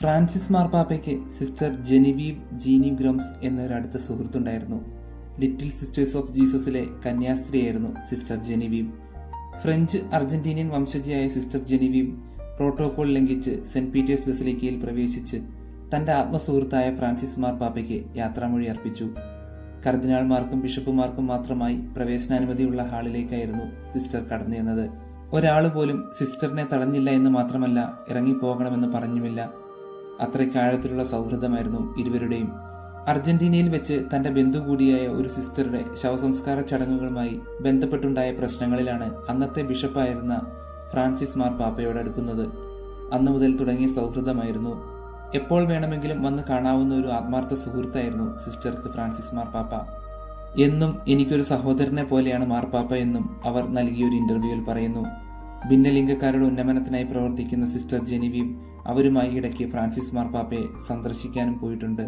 Francis മാർപ്പാപ്പയ്ക്ക് sister Genevieve Jeanningros എന്നൊരു അടുത്ത സുഹൃത്തുണ്ടായിരുന്നു. ലിറ്റിൽ സിസ്റ്റേഴ്സ് ഓഫ് ജീസസിലെ കന്യാസ്ത്രീയായിരുന്നു സിസ്റ്റർ ജെനിവീവ്. ഫ്രഞ്ച് അർജന്റീനിയൻ വംശജയായ സിസ്റ്റർ ജെനിവീവ് പ്രോട്ടോകോൾ ലംഘിച്ച് സെന്റ് പീറ്റേഴ്സ് ബസിലിക്കയിൽ പ്രവേശിച്ച് തന്റെ ആത്മസുഹൃത്തായ ഫ്രാൻസിസ് മാർപ്പാപ്പയ്ക്ക് യാത്രാമൊഴി അർപ്പിച്ചു. കർദിനാൾമാർക്കും ബിഷപ്പുമാർക്കും മാത്രമായി പ്രവേശനാനുമതിയുള്ള ഹാളിലേക്കായിരുന്നു സിസ്റ്റർ കടന്നു ചെന്നത്. ഒരാൾ പോലും സിസ്റ്ററിനെ തടഞ്ഞില്ല എന്ന് മാത്രമല്ല, ഇറങ്ങിപ്പോകണമെന്ന് പറഞ്ഞുമില്ല. അത്രയ്ക്കാഴത്തിലുള്ള സൗഹൃദമായിരുന്നു ഇരുവരുടെയും. അർജന്റീനയിൽ വെച്ച് തന്റെ ബന്ധു കൂടിയായ ഒരു സിസ്റ്ററുടെ ശവസംസ്കാര ചടങ്ങുകളുമായി ബന്ധപ്പെട്ടുണ്ടായ പ്രശ്നങ്ങളിലാണ് അന്നത്തെ ബിഷപ്പായിരുന്ന ഫ്രാൻസിസ് മാർപ്പാപ്പയോട് അടുക്കുന്നത്. അന്നു മുതൽ തുടങ്ങിയ സൗഹൃദമായിരുന്നു. എപ്പോൾ വേണമെങ്കിലും വന്ന് കാണാവുന്ന ഒരു ആത്മാർത്ഥ സുഹൃത്തായിരുന്നു സിസ്റ്റർക്ക് ഫ്രാൻസിസ് മാർപ്പാപ്പ. എന്നും എനിക്കൊരു സഹോദരനെ പോലെയാണ് മാർപ്പാപ്പ എന്നും അവർ നൽകിയൊരു ഇന്റർവ്യൂവിൽ പറയുന്നു. ഭിന്നലിംഗക്കാരുടെ ഉന്നമനത്തിനായി പ്രവർത്തിക്കുന്ന സിസ്റ്റർ ജെനിവീവ് അവരുമായി ഇടയ്ക്ക് ഫ്രാൻസിസ് മാർപ്പാപ്പയെ സന്ദർശിക്കാനും പോയിട്ടുണ്ട്.